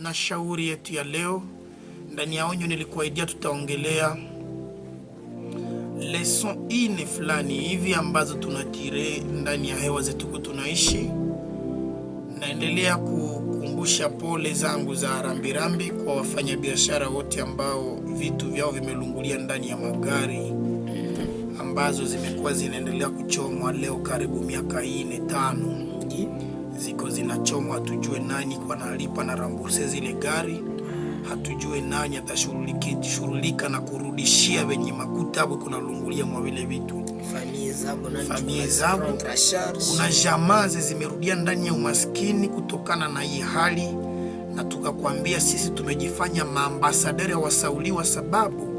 na shauri yetu ya leo. Ndani ya onyo nilikuaidia tutaongelea leson ine fulani hivi ambazo tunatire ndani ya hewa zetu tunaishi. Naendelea kukumbusha pole zangu za rambirambi kwa wafanyabiashara wote ambao vitu vyao vimelungulia ndani ya magari ambazo zimekuwa zinaendelea kuchomwa leo karibu miaka 4-5 ziko zinachomwa. Hatujue nani kwa nalipa na ramburse zile gari, hatujue nani atashughulika na kurudishia wenye makuta hapo kuna lungulia mwa vile vitu. Familia zao kuna jamaa zimerudia ndani ya umaskini kutokana na hii hali, na tukakwambia sisi tumejifanya maambasaderi ya wasauliwa, sababu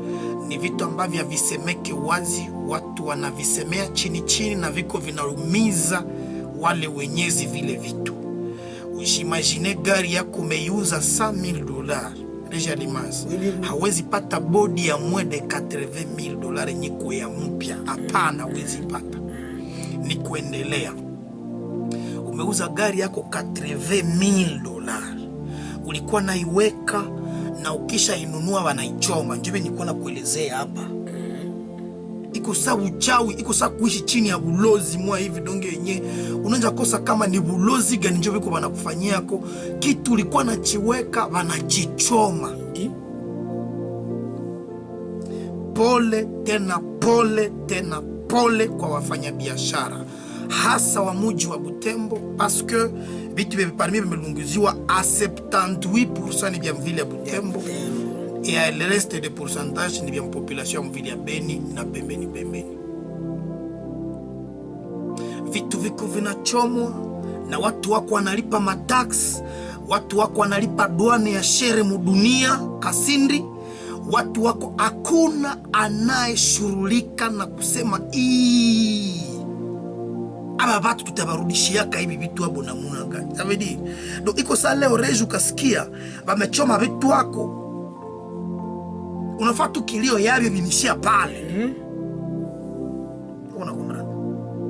ni vitu ambavyo havisemeke wazi, watu wanavisemea chini chini na viko vinaumiza wale wenyezi vile vitu. Ushimagine gari yako umeiuza $100,000 Reja Limas, hawezi pata bodi ya mwede $80,000 nyiko ya mpya. Hapana, hawezi pata. Ni kuendelea. Umeuza gari yako $80,000, ulikuwa naiweka na ukisha inunua wanaichoma. Njoo niko na kuelezea hapa. Iko sawa uchawi, iko sawa kuishi chini ya bulozi mwa hivi donge yenye. Unaanza kosa kama ni bulozi gani njoo biko wanakufanyia yako. Kitu ulikuwa nachiweka wanajichoma. Pole tena pole tena pole kwa wafanyabiashara hasa wa mji wa Butembo, parce que vitu parmi vimelunguziwa a 78% ni vya mvile ya Butembo et le reste de pourcentage ni vya population mvile ya Beni na pembeni. Vitu viko vinachomwa na watu wako wanalipa matax, watu wako wanalipa douane ya shere mudunia kasindi, watu wako hakuna anayeshughulika na kusema aba watu tutabarudishia hivi vitu hapo namuna gani. Savedi do iko saa leo reju kasikia wamechoma vitu wako, unafaa tu kilio yavyo vinishia pale.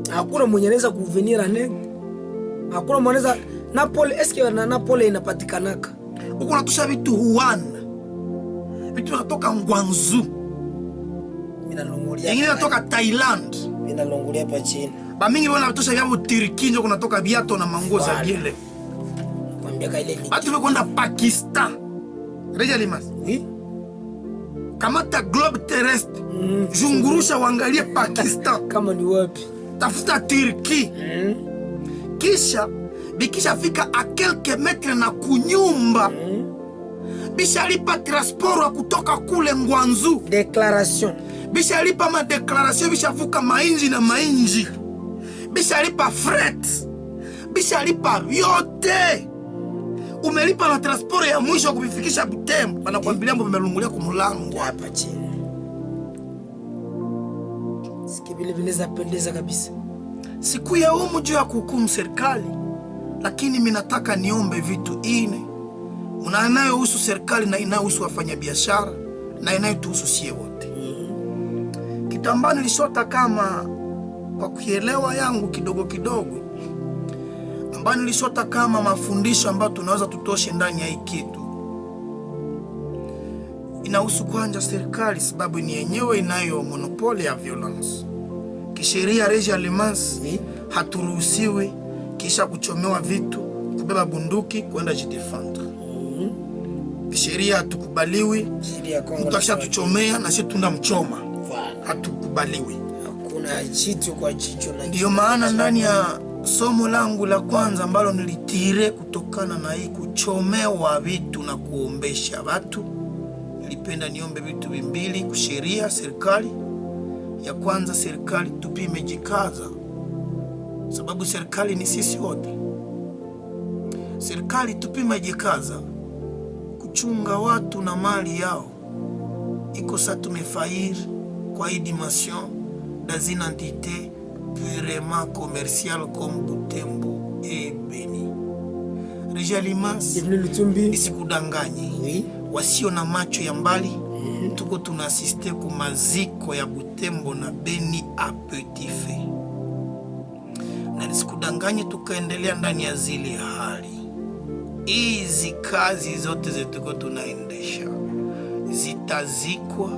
Hakuna mwenye anaweza kuvenira nene, hakuna mweneza Napoli. Eske na Napoli inapatikanaka uko natusha vitu huana vitu natoka Ngwanzu, yengine natoka Thailand, inalongulia pa chini. Ba mingi wana natusha vyabo Turki, ndio kunatoka viato na mango za biele. Kwambia ile ni watu wekwenda Pakistan. Reja Limas, kamata globe terrestre, jungurusha wangalie Pakistan kama ni wapi, tafuta Turki. Kisha bikisha fika a quelques metres na kunyumba, bisha lipa transport wa kutoka kule Ngwanzu, declaration, bisha lipa ma declaration, bisha vuka mainji na mainji, bisha lipa fret, bisha lipa vyote. Umelipa na transport ya mwisho kubifikisha Butembo, banakwambilia mbo melungulia kumulango hapa chini. Sikibile vinaweza pendeza kabisa. Siku ya mji ya kuhukumu serikali, lakini mimi nataka niombe vitu ine. Inayohusu serikali na inayohusu wafanyabiashara na inayotuhusu sie wote. Kitambani nilishota kama kwa kuelewa yangu kidogo ambayo nilishota kama mafundisho ambayo tunaweza tutoshe ndani ya hii kitu. Inahusu kwanza serikali, sababu ni yenyewe inayo monopoli ya violence. Kisheria Reja Limas, haturuhusiwi kisha kuchomewa vitu kubeba bunduki kwenda jidefendre. Kisheria hatukubaliwi mtu akisha tuchomea na sisi tunda mchoma. Hatukubaliwi. Hakuna jicho kwa jicho na ndio maana ndani ya somo langu la kwanza ambalo nilitire kutokana na hii kuchomewa vitu na kuombesha watu, nilipenda niombe vitu vimbili kusheria serikali. Ya kwanza, serikali tupime jikaza, sababu serikali ni sisi wote. Serikali tupime jikaza kuchunga watu na mali yao. Iko sa tumefair kwa hii dimension dans une entité purement commerciale comme Butembo et Beni. Reja Limas, isikudanganye, wasio na macho ya mbali, tuko tunasiste kumaziko ya Butembo na Beni a petit feu. Na nisikudanganye tukaendelea ndani ya zile hali. hizi kazi zote zetuko tunaendesha zitazikwa,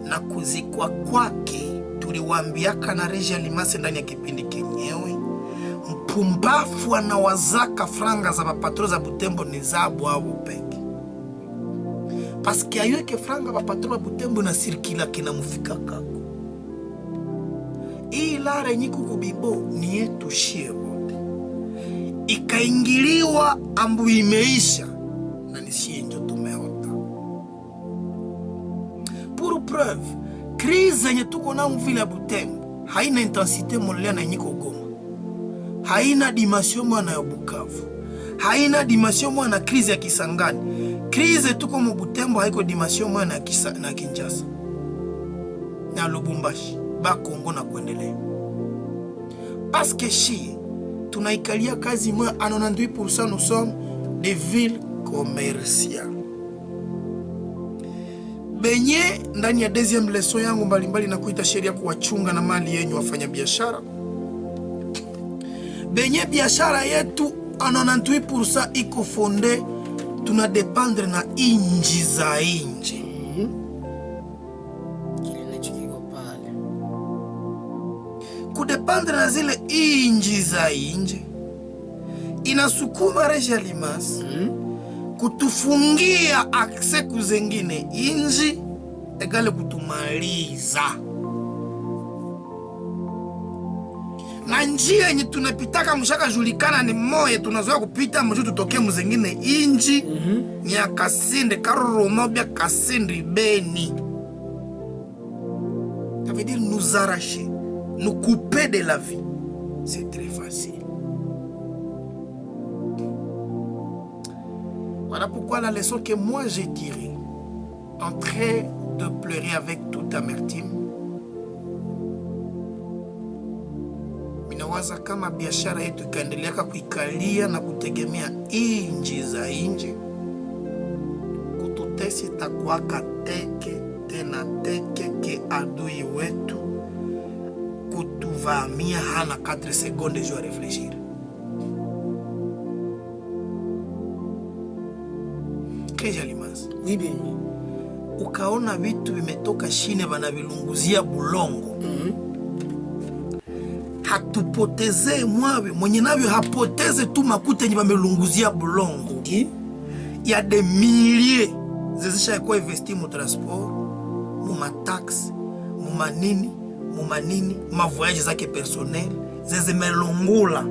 na kuzikwa kwake tuliwaambiaka na Regia Limace ndani ya kipindi kenyewe. Mpumbafu anawazaka franga za bapatro za Butembo ni zabu au peke. Paske ayueke franga bapatro za Butembo na sirikila kina mufika kako. Hii lare nyiku kubibo ni yetu shie wote. Ikaingiliwa ambu imeisha na nishie njo tumeota. Pour preuve, crise yenye tuko na mvile ya Butembo haina intensite molea na nyiko Goma. Haina dimension mwana ya Bukavu. Haina dimension mwana crise ya Kisangani. Crise tuko mu Butembo haiko dimension mwana ya na Kinshasa. Na Lubumbashi, ba Kongo na kuendelea. Parce que shie tunaikalia kazi mwa 98% nous sommes des villes commerciales. Benye ndani ya deuxième leçon yangu mbalimbali na kuita sheria kuwachunga na mali yenyu wafanya biashara. Benye biashara yetu 98% iko fonde, tunadependre na inji za inji. Kudependre na zile inji za inji inasukuma Regia Limace kutufungia akse kuzengine inji egale kutumaliza. Na njia yenye tunapitaka mshaka julikana ni moye, tunazoea kupita mshu tutoke mzengine inji ni ya Kasindi Karoromobia Kasindi Beni. Ça veut dire nous arracher, nous couper de la vie. C'est très facile. Voilà pourquoi la leçon que moi j'ai tirée, en train de pleurer avec toute amertume, minawaza kama biashara yetu ikaendelea kuikalia na kutegemea inji za inji, kututesi takwaka teke tena teke ke adui wetu kutuvamia hana 4 secondes je réfléchir. Regia Limace. Oui bien. Ukaona vitu vimetoka Chine banavilunguzia bulongo. Hatupoteze mwawe, mwenye navyo hapoteze tu makuta yenye bamelunguzia bulongo. Okay. Il y a des milliers zezisha kwa investi mu transport, mu mataxi, mu manini, ma voyage zake personnel, zezimelungula.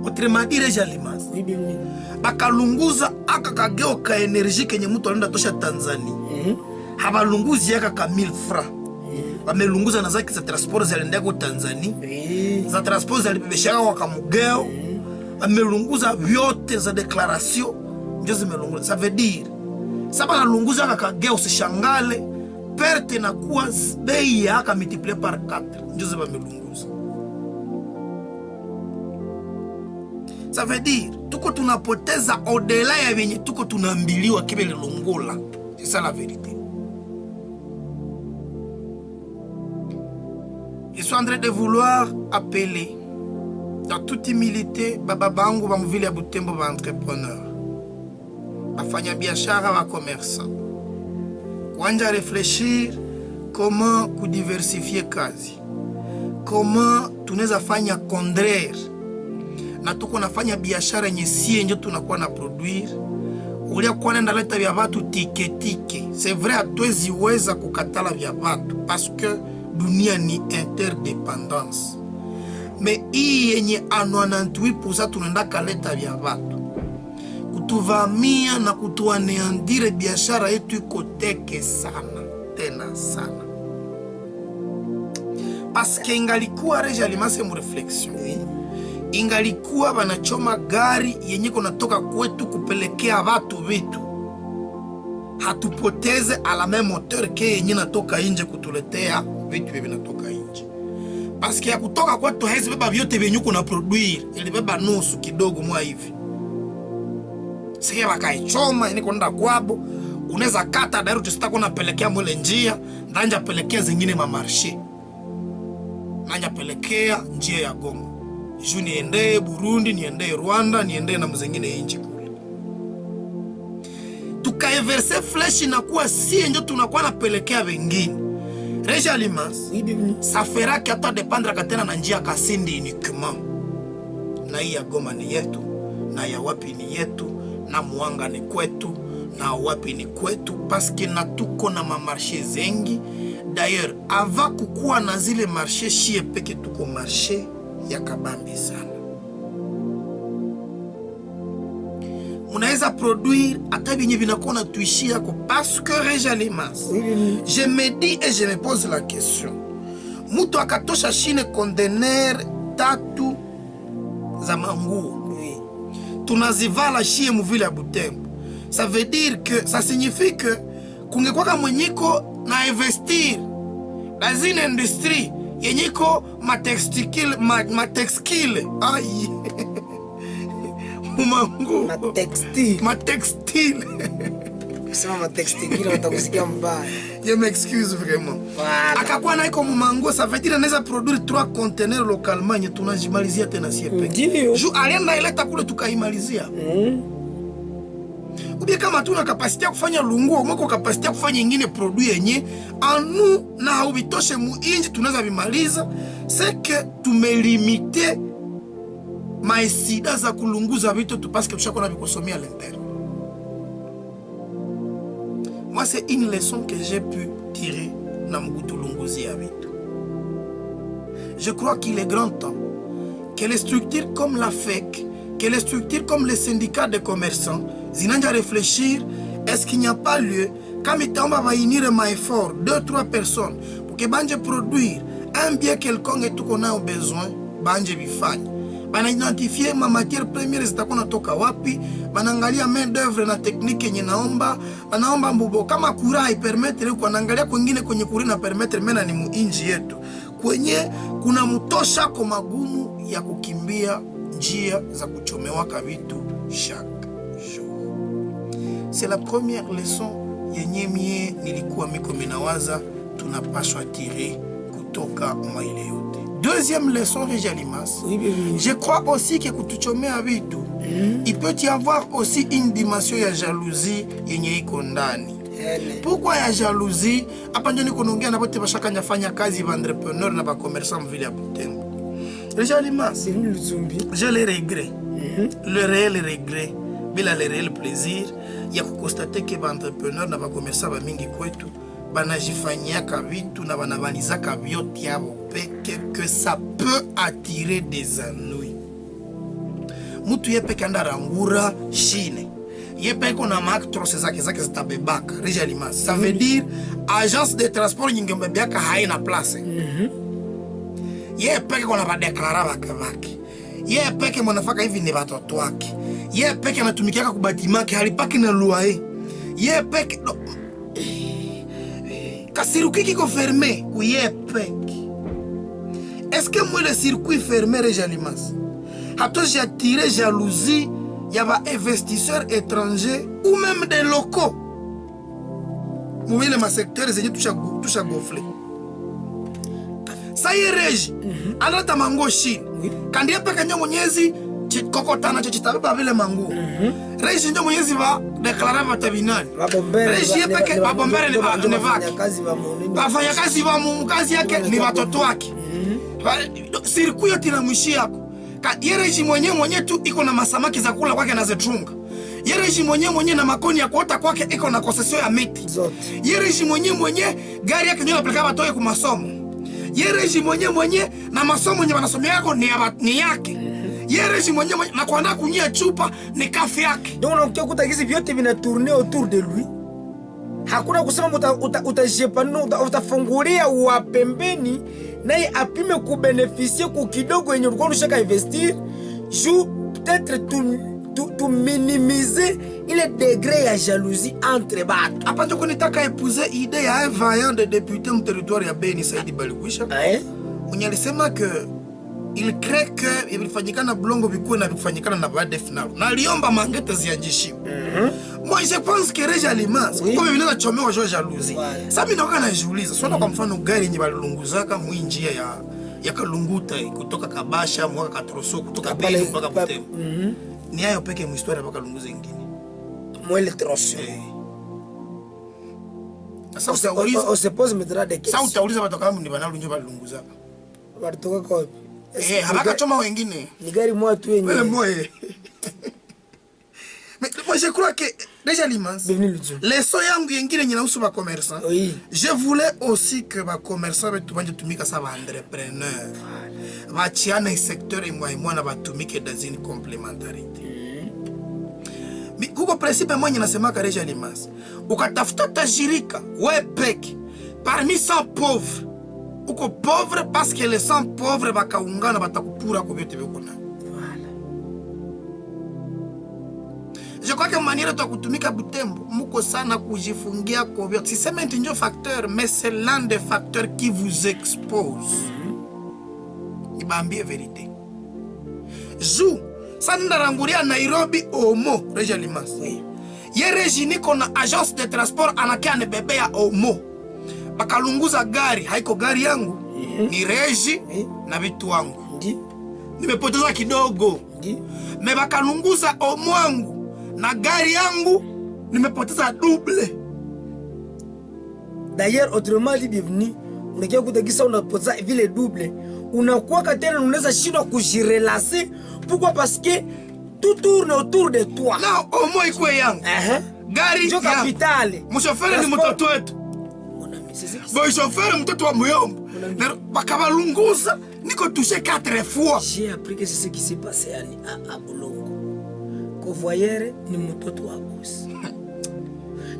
Autrement dit, Regia Limace. Oui bien. Bakalunguza aka kageo ka energie kenye mtu alenda tosha Tanzania. Habalunguzi yaka ka 1000 francs. Bamelunguza na zake za transport zalendea kwa Tanzania. Za transport zalibebeshaka kwa Kamugeo. Bamelunguza vyote za declaration ndio zimelunguza. Ça veut dire saba nalunguza aka kageo usishangale perte na kuwa bei yaka multiplié par 4 ndio zibamelunguza. Ça veut dire tuko tunapoteza au-delà ya venye tuko tunaambiliwa kibele longola. C'est ça la vérité. Je suis en train de vouloir appeler dans toute humilité baba bangu ba mvile ya Butembo ba entrepreneur, bafanya biashara ba commerçant, kuanja réfléchir comment kudiversifier kazi, comment tunaweza fanya contraire na tuko nafanya biashara yenye sie ndio tunakuwa na produire. Ulia kwa nenda leta vya watu tike. C'est vrai hatuwezi weza kukatala vya watu parce que dunia ni interdependance. Mais hii yenye 98% tunaenda kaleta vya watu kutuvamia na kutuaneandire biashara yetu iko teke sana tena sana. Parce que ingalikuwa Regia Limace mu réflexion, ingalikuwa banachoma gari yenye kunatoka kwetu kupelekea watu vitu, hatupoteze à la même hauteur ke yenye natoka nje kutuletea vitu hivi natoka nje. Parce que ya kutoka kwetu haizi beba vyote vyenye kuna produire, ilibeba nusu kidogo mwa hivi. Sike wakaichoma yenye kwenda kwabo, unaweza kata daru tusitako napelekea mwele njia, ndanja pelekea zingine mamarché. Nanja pelekea njia ya Goma. juu niende Burundi, niende Rwanda, niende na mzengine inchi kule. Tukaeverse flesh na kuwa si ndio tunakuwa napelekea wengine. Reja Limas, ça fera que ata dépendre katena na njia Kasindi uniquement. Na ya Goma ni yetu, na ya wapi ni yetu, na Muanga ni kwetu, na wapi ni kwetu, parce que na tuko na mamarché zengi. D'ailleurs, avant kukuwa na zile marché shie peke tuko marché ya kabambi sana. Munaweza produire hata binye binakuwa na tuishi yako parce que Reja Limas. Je me dis et je me pose la question. Mutu akatosha Chine conteneur 3 za manguo. Tunazivala shie muvile ya Butembo. Ça veut dire que ça signifie que kungekuwa mwenyiko na investir dans une industrie yenyiko matextile ai mango matextile sema matextile watakusikia mbaya. Je m'excuse vraiment. Voilà. Akakuwa na iko mango, ça veut dire anaweza produire 3 conteneurs localement yenye tunajimalizia tena sie peke. Ju alienda ileta kule tukaimalizia. Ubie kama tuna kapasiti ya kufanya lunguo, mweko kapasiti ya kufanya ingine produit yenye anu na haubitoshe muinji tunaweza bimaliza. C'est que tumelimite maesida za kulunguza vitu tu parce que tushako na bikosomia à l'interne. Moi c'est une leçon que j'ai pu tirer na mgutu lunguzi ya vitu. Je crois qu'il est grand temps que les structures comme la FEC, que les structures comme les syndicats de commerçants zinanja réfléchir, est-ce qu'il n'y a pas lieu quand on va unir ma effort 2-3 personnes pour que banje produire un bien quelconque et tout qu'on a besoin banje bifanye. Bana identifier ma matière première zitakuwa natoka wapi, banaangalia main d'œuvre na technique yenye banaomba mbubo kama kura ipermettre kwa naangalia kwingine kwenye kura na permettre mena ni muinji yetu kwenye kuna mtosha kwa magumu ya kukimbia njia za kuchomewaka vitu chaque jour. C'est la première leçon yenye mie nilikuwa miko minawaza tunapaswa tirer kutoka maile yote. Deuxième leçon, Reja Limas. Je crois aussi que kutuchomea vitu, il peut y avoir aussi une dimension ya jalousie yenye iko ndani. Pourquoi ya jalousie? Hapa ndio niko naongea na wote bashaka nyafanya kazi ba entrepreneur na ba commerçant vile ya Butembo. Reja Limas, je le regrette. Le réel regret, bila le réel plaisir ya kukonstater que ba entrepreneur na ba commerçant ba mingi kwetu banajifanyaka vitu na banabanizaka vyote yabo peke que ça peut attirer des ennuis. Mutu yepe kanda rangura Chine. Yepe kona maktros zake zitabebaka. Reja Limas. Ça veut dire agence de transport nyingembebiaka haina place. Yepe kona badeklara bakavaki. Yepe ke mwanafaka hivi ni watoto wake. Yepe ke anatumikiaka kubatimaki halipaki na loyer. Yepe ke circuit qui est fermé, oui, est-ce que moi le circuit fermé, Reja Limas, j'ai attiré jalousie, il y a des investisseurs étrangers ou même des locaux. Moi, le secteur, c'est tout à gonfler. Ça y est, Régi, alors ta mango Chine. Quand il y a pas de monyezi, tu kokotana, tu t'avais pas vu le mango. Régi, ndio monyezi va déclarer vatabinani. Régi, yepe ke babombere ne vaki. Bafanya kazi wa mukazi yake ni watoto wake. Circuit yote na mwishi yako. Yereji mwenye tu iko na masamaki za kula kwake na zetrunga. Yereji mwenye na makoni ya kuota kwake iko na concession ya miti. Yereji mwenye gari yake ndio anapeleka watoto kwa masomo. Yereji mwenye na masomo yenye wanasomea yako ni yake. Yereji mwenye na kuandaa kunyia chupa ni kafi yake. Donc unakuta hizi vyote vina tourner autour de lui. Hakuna kusema utajepano utafungulia wa pembeni naye apime kubeneficie ku kidogo yenye ulikuwa unashaka investir juu peut-être tu minimiser ile degré ya jalousie entre batu. Hapa ndio kunitaka épouser idée ya un vaillant de député mu territoire ya Beni Saidi Balikwisha. Mwenye alisema que il crée que ilifanyikana Blongo bikuwe na bifanyikana na baada final. Na aliomba mangete zianjishiwe. Moi je pense que Reja Limas comme vile na chomewa jo jalousie. Sasa mimi naoka najiuliza, sio kwa mfano gari yenye balunguzaka mwinjia ya Kalunguta kutoka Kabasha mwaka Katroso kutoka Beni mpaka Butembo. Ni hayo peke mu historia mpaka Lunguza ingine. Mwele troso. Sasa utauliza, on se pose maintenant des questions. Sasa utauliza watu kama ni banalu njo balunguza. Walitoka kwa habaka choma wengine. Ni gari moja tu yenyewe. Wale moja. Mais moi je crois que déjà l'immense. Les soyangu yengine nyinahusu ba commerçant. Oui. Je voulais aussi que ba commerçant betu banje tumika sa ba entrepreneur. Bachiane secteur imwa na batumike dans une complémentarité. Kuko principe mwenye nasema ka déjà l'immense. Ukatafuta tajirika we peke parmi 100 pauvres. Uko pauvre parce que les 100 pauvres bakaungana batakupura ko byote bikona. Je crois que manière de kutumika Butembo, muko sana kujifungia kovyo. Si c'est maintenant un facteur, mais c'est l'un des facteurs qui vous expose. Ibambie vérité. Jou, sandaranguria Nairobi Omo, Reja Limas. Oui. Ye rejini kona agence de transport anakia ne bebe ya Omo. Bakalunguza gari, haiko gari yangu. Ni reji na vitu wangu. Nimepoteza kidogo. Me bakalunguza Omo wangu. Na gari yangu nimepoteza double. D'ailleurs autrement dit bienvenue, unakia kutakisa unapoteza vile double. Unakuwa tena unaweza shindwa kujirelancer. Pourquoi? Parce que tout tourne autour de toi. Na Omo iko yangu. Gari ndio kapitale. Mshoferi ni mtoto wetu. Boy chauffeur mtoto wa Muyombo. Na bakabalunguza niko touché 4 fois. J'ai appris que c'est ce qui s'est passé à Bulongo. Convoyeur ni mtoto wa boss.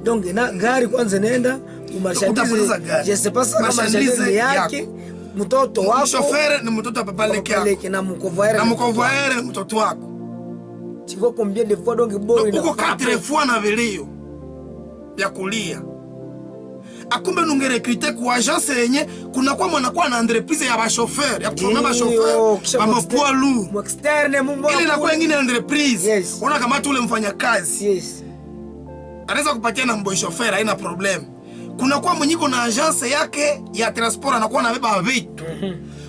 Donc na gari kwanza nenda umarshandize. Je sais pas kama marshandize yake mtoto wako. Chauffeur ni mtoto wa papa leke yako. Na mkonvoyeur. Na mkonvoyeur ni mtoto wako. Tu vois combien de fois donc boy na uko 4 fois na vilio ya kulia. Akumbe nunge recruter ku agence yenye kuna kwa mwanakuwa na entreprise ya ba chauffeur ya kuchonga ba chauffeur ba poids lourd mu externe mu ile na kwa nyingine entreprise. Yes. Ona kama tu ule mfanya kazi. Yes. Anaweza kupatia na mboy chauffeur haina problem. Kuna kwa mwenyiko na agence yake ya transport anakuwa anabeba vitu.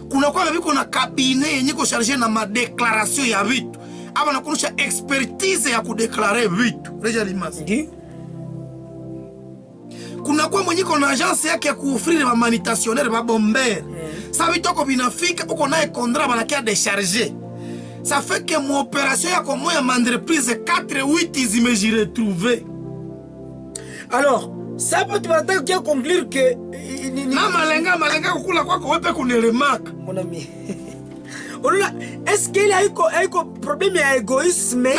Kuna kwa biko na cabinet yenye ko charger na ma déclaration ya vitu. Aba nakunisha expertise ya kudeclarer vitu. Reja Limas. Kuna kwa mwenyiko na agence yake ya kuofrire ba manutentionnaire ba bomber. Sa vitoko binafika uko naye contrat banakia décharger. Ça fait que mon opération ya comme ya entreprise 4-8 zimejire retrouver. Alors, ça peut te conclure que na malenga kukula kwako wepe kunelemaka. Mon ami. Est-ce qu'il y a un problème d'égoïsme?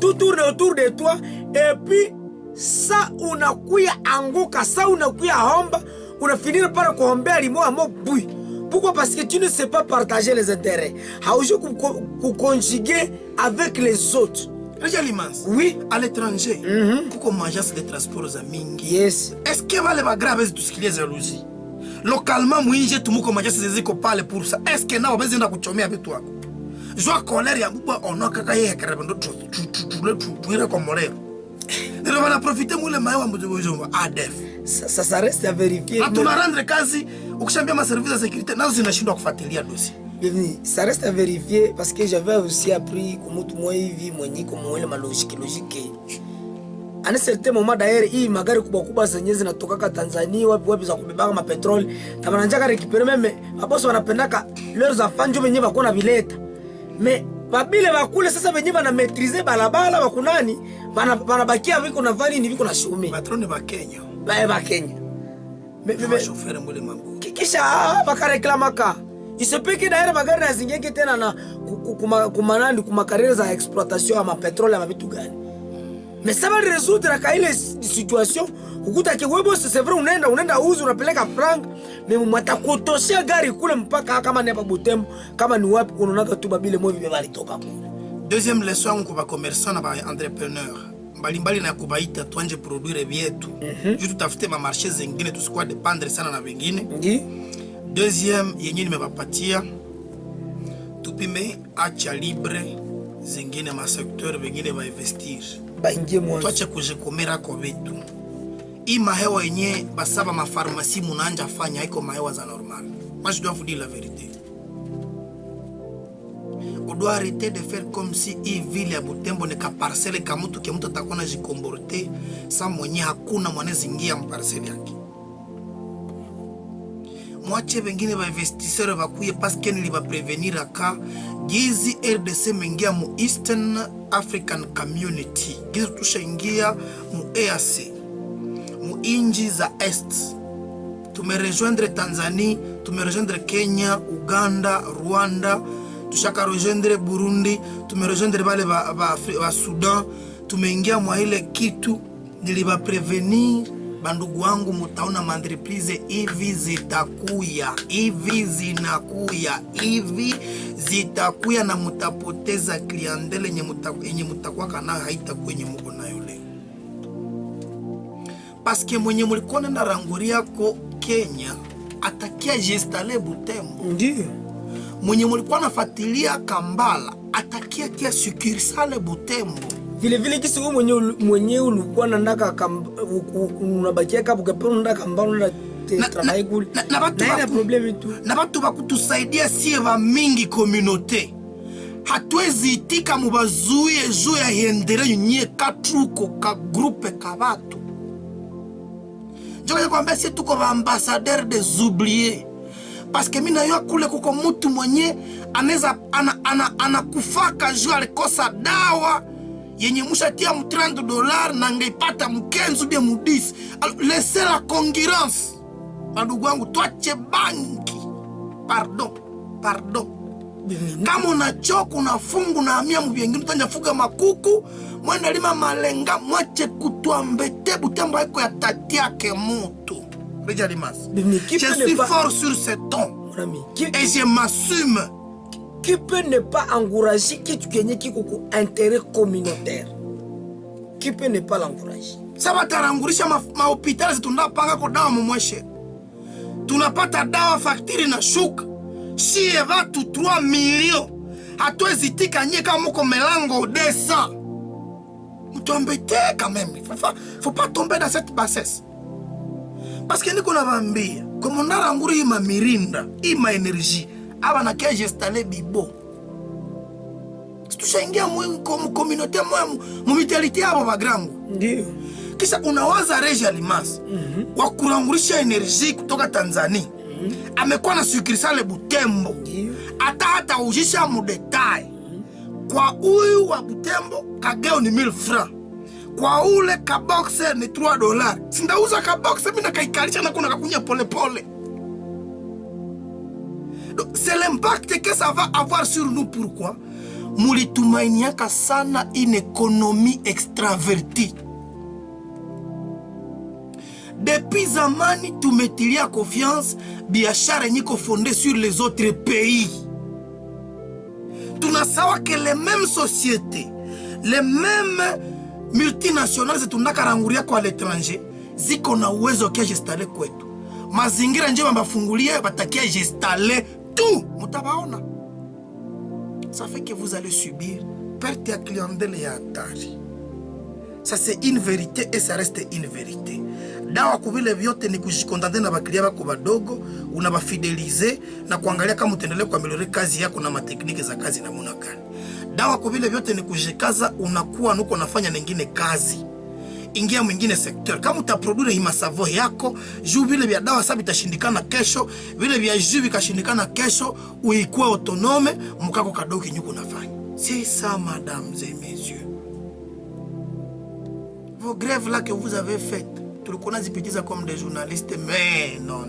Tout tourne autour de toi et puis ça unakuya anguka, ça unakuya homba, unafinir par kuombea limoa mobui. Pourquoi? Parce que tu ne sais pas partager les intérêts. Haujui conjuguer avec les autres. Oui, à l'étranger, kuko agence de transport za mingi. Yes. Est-ce que vale ba grave tout ce qui est jalousie? Localement mwinje tumuko majasi zeziko pale pour ça. Est-ce que nao bezenda kuchomea vitu wako? Joa colère ya mbwa onoka kaya karabando tuire kwa morero. Ndio bana profiter mule mayo wa mbojo ADF. Ça reste à vérifier. Na tunarendre kazi ukishambia ma services de sécurité nazo zinashindwa kufuatilia dossier. Ça reste à vérifier parce que j'avais aussi appris que mtu mmoja hivi mwenye kumwele malogique. À un certain moment d'ailleurs, hii magari kubwa zenye zinatoka Tanzania wapi za kubeba kama petrol, tamananja récupérer même aposo wanapendaka leurs enfants ndio wenyewe wako na vileta. Mais babile bakule sasa wenyewe wana maîtriser balabala bakunani, banabakia viko na vani ni viko na shume. Patrone ba Kenya. Ba Kenya. Mais chauffeur mbele mambo. Kisha bakareklamaka. Il se peut que d'ailleurs magari na zingenge tena na kumanandi kumakarere za exploitation ya mapetrol ya mabitu gani. Mais ça va résoudre la situation. Ukuta ki webo c'est vrai unaenda uzi unapeleka frank mais mtakutoshia gari kule mpaka kama ni hapa Butembo kama ni wapi unaona tu babile moyo vibali toka kule. Deuxième leçon kwa commerçant na ba entrepreneur. Mbalimbali na kubaita tuanje produire vyetu. Juu tutafute ma marché zingine tusikuwa dependre sana na wengine. Deuxième yenye nimepapatia tupime acha libre zingine ma secteur wengine ba investir. Baingie mwanzo. Tuache kujikomera kwa vitu. hii mahewa yenye basaba mafarmasi munaanja fanya haiko mahewa za normal. Moi je dois vous dire la vérité. On doit arrêter de faire comme si hii ville ya Butembo ni ka parcelle ka mtu ke mtu atakona jikomborte sa mwenye hakuna mwanezi ingia mparcelle yake. Mwache wengine ba investisseur bakuye parce que nili ba prevenir aka gizi RDC mengia mu Eastern African Community. Gizi tushaingia mu EAC. Mu inji za Est. Tumerejoindre Tanzania, tumerejoindre Kenya, Uganda, Rwanda, tushaka rejoindre Burundi, tumerejoindre bale ba Sudan, tumeingia mwa ile kitu niliba prevenir bandugu wangu mutaona maentreprise hivi zitakuya, hivi zinakuya, hivi zitakuya na mutapoteza klientele yenye mutakuwa kana haita kwenye mko nayo leo. Paske mwenye mulikuwa na ranguria ko Kenya atakia jistale Butembo. Ndiyo. Mwenye mulikuwa nafuatilia Kambala atakia tia succursale Butembo. Vile kisi mwenye ulikuwa nandaka unabakia kapu kapuru nandaka Kambala na travail kuli. Na problemi tu. Na batu bakutusaidia siye ba mingi communauté. Hatuwezi itika mubazuye juu ya hendere yunye katruko ka groupe kabatu. Njoka kwambia si tuko ba ambassadeur des oubliés. Parce que mina yo kule kuko mtu mwenye aneza anakufaka juu alikosa dawa yenye mushatia mu $30 na ngeipata mu 15 bien mu 10. Laissez la concurrence. Madugu wangu tuache banki. Pardon. Kama unachoka unafungu na amia mbyengine utanja fuga makuku, mwenda lima malenga, mwache kutuambete Butembo haiko ya tati yake mutu. Reja Limas. Je suis fort sur ce ton. Et je m'assume. Qui peut ne pas encourager qui tu gagnes qui kuku intérêt communautaire? Qui peut ne pas l'encourager? Ça va t'arangurisha ma hôpital zitunda panga ko dawa mweshe. Tunapata dawa faktiri na shuka. Si eva tu 3 millions. Hatuwezi tika nye kama mko melango 200. Mtuambete quand même. Faut pas tomber dans cette bassesse. Parce que niko nabambia comme on a ranguri ima mirinda, ima énergie, aba na kia gestale bibo. Si tushaingia mu communauté mu vitalité abo bagrangu. Ndiyo. Kisha unawaza Reja Limas wa kurangurisha energie kutoka Tanzania. Amekuwa na succursale Butembo. Hata ujisha mu detail. Kwa huyu wa Butembo kageo ni 1000 francs. Kwa ule ka boxer ni $3. Sindauza ka boxer mimi nakaikalisha na kuna kakunya pole pole. Donc c'est l'impact que ça va avoir sur nous. Pourquoi? Mulitumainiaka sana une économie extravertie. Depuis zamani tumetilia confiance biashara niko fondée sur les autres pays. Tunasawa que les mêmes sociétés, les mêmes multinationales zetundakaranguria kwa l'étranger ziko na uwezo kia gestale kwetu. Mazingira nje mafungulia batakia gestale tout. Mutabaona. Ça fait que vous allez subir perte ya clientèle ya hatari. Ça c'est une vérité et ça reste une vérité. Dawa kuvile vyote ni kushikontante na bakilia bako badogo, unabafidelize na kuangalia kama utendelee kuameliore kazi yako na matekniki za kazi na muna gani. Dawa kuvile vyote ni kujikaza, unakuwa nuko nafanya nyingine kazi. Ingia mwingine sektor. Kama utaproduce himasavo yako, juu vile vya dawa sabi itashindikana kesho, vile vya juu vikashindikana kesho, uikuwa autonome, mukako kadogo kinyuko nafanya. C'est ça, mesdames et messieurs. Vos grèves là que vous avez faites, tout le monde a comme des journalistes, mais non.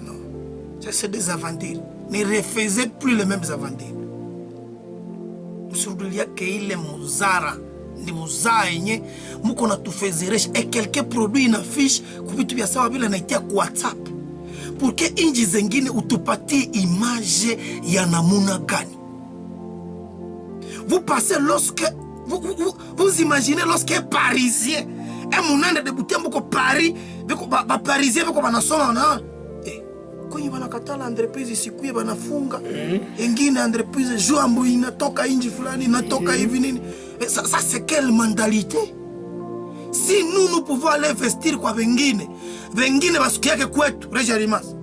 C'est des aventures. Ne refaisez plus les mêmes aventures. Msudulia ke ile muzara, ni muzaa yenye, muko na tufezeresha, et quelqu'un produit une affiche, kupitu ya sawa bila naitia kwa WhatsApp. Pour que inji zengine utupatie image ya namuna gani. Vous passez lorsque, vous imaginez lorsque un Parisien, un mounande de Butembo ko Paris, ba Parisien ko banasoma na kwenye banakatala entreprise sikuye banafunga. Engine entreprise joambo inatoka inji fulani inatoka hivi nini. Ça c'est quelle mentalité? Si nous pouvons aller investir kwa wengine, wengine basuki yake kwetu Reja Limas.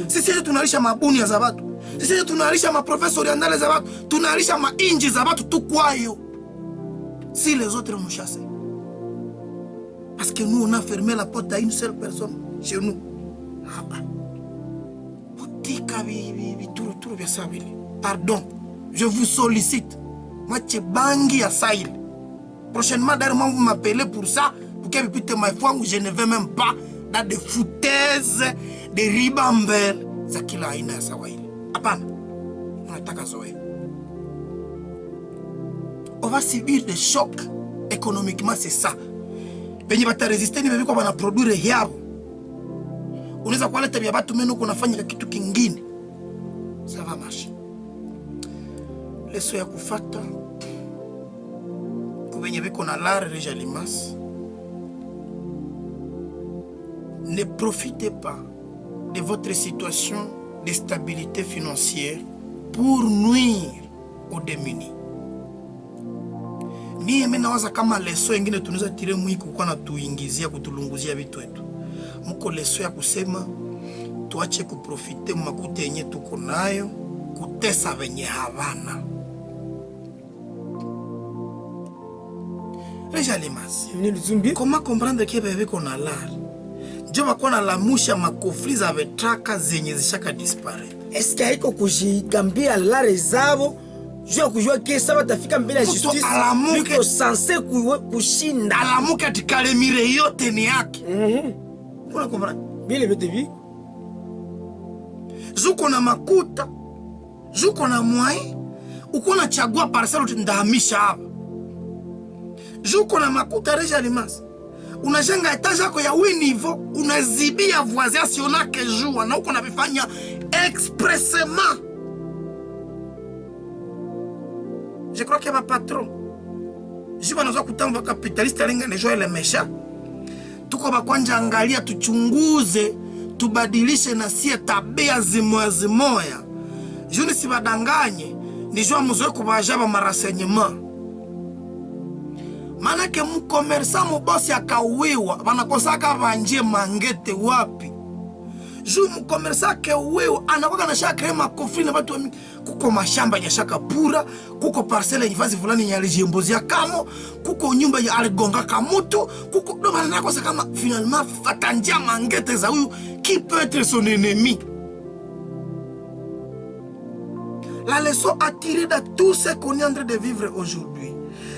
Sisi tunalisha mabuni za watu. Sisi tunalisha maprofesa orientale za watu. Tunalisha mainji za watu tu kwayo. Si les autres nous chassent. Parce que nous on a fermé la porte à une seule personne chez nous. Boutika bituru bya sabili. Pardon. Je vous sollicite. Moi tche bangi ya sail. Prochainement d'ailleurs vous m'appelez pour ça pour que vous puissiez ma foi je ne vais même pas dans des foutaises, des ribambelles. Ça qui la aina ya sawaili. Hapana. Unataka zoe. On va subir des chocs économiquement, c'est ça. Benye bata résister ni bebiko bana produire yabo. Unaweza kuleta bya batu meno kunafanya kitu kingine. Ça va marcher. Leso ya kufata kubenye biko na l'art Reja Limas. Ne profitez pas de votre situation de stabilité financière pour nuire aux démunis. Mie nawaza kama leso ingine tunaweza tire mwiko kwa na tuingizia kutulunguzia vitu wetu. Mko leso ya kusema tuache kuprofite makuta yenye tuko nayo kutesa venye havana. Reja Limas. Comment comprendre que bébé qu'on a l'art? Je vais qu'on a la mouche à ma conflits avec traka zenye zishaka disparaître. Est-ce qu'il y a iko kujigambia l'art zabo? Je kujua ke saba tafika mbele ya justice. Biko sanse kushinda. Alamuke atikalemire yote ni yake. Kuna comprendre? Bile bete vi. Zuko na makuta. Zuko na mwai. Uko na chagua parcelle ndahamisha hapa. Zuko na makuta Reja Limas. Unajenga etage yako ya 8 niveau, unazibia voisin sionake jour na uko navifanya expressément. Je crois que ma patron, je vais nous kutamba capitaliste alinga ne joie le méchant. Tuko bakwanja angalia tuchunguze, tubadilishe na sie tabia zimoya. Je ne si badanganye, ni joa muzoe kubajaba marasenyement. Manake mkomersa mbosi akauwiwa wanakosaka vanjie mangete wapi. Juu mkomersa akauwiwa anakuwa na shaka krema kofri na watu kuko mashamba ya shaka pura, kuko parcela ya nifasi fulani ya alijembozia kamo, kuko nyumba ya aligonga kamutu, kuko ndo wanakosa kama finalement fatanjia mangete za huyu qui peut être son ennemi. La leçon à tirer de tout ce qu'on est en train de vivre aujourd'hui,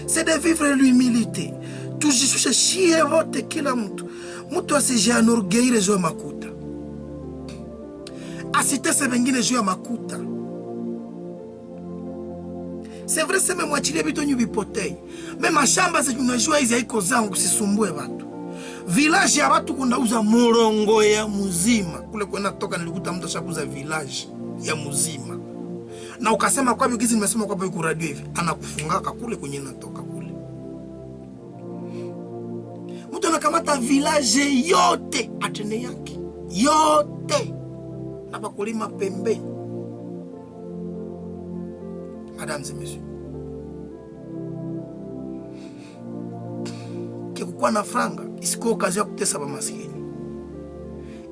c'est de vivre l'humilité. Tujishushe shie wote kila mtu. Mtu asijianorgeire juu ya makuta. Asitese wengine juu ya makuta. C'est vrai sema mwachilie vitu nyu vipotei. Mais mashamba zenye unajua hizi haiko zangu sisumbue watu. Village ya watu kunauza morongo ya muzima. Kule kwenda toka nilikuta mtu ashakuza village ya muzima. Na ukasema kwa bigizi nimesema kwa biku radio hivi anakufungaka kule kwenye natoka kule. Mtu anakamata village yote atene yake yote na bakulima pembe. Mesdames et messieurs, kikukuwa na franga isiko occasion ya kutesa ba maskini,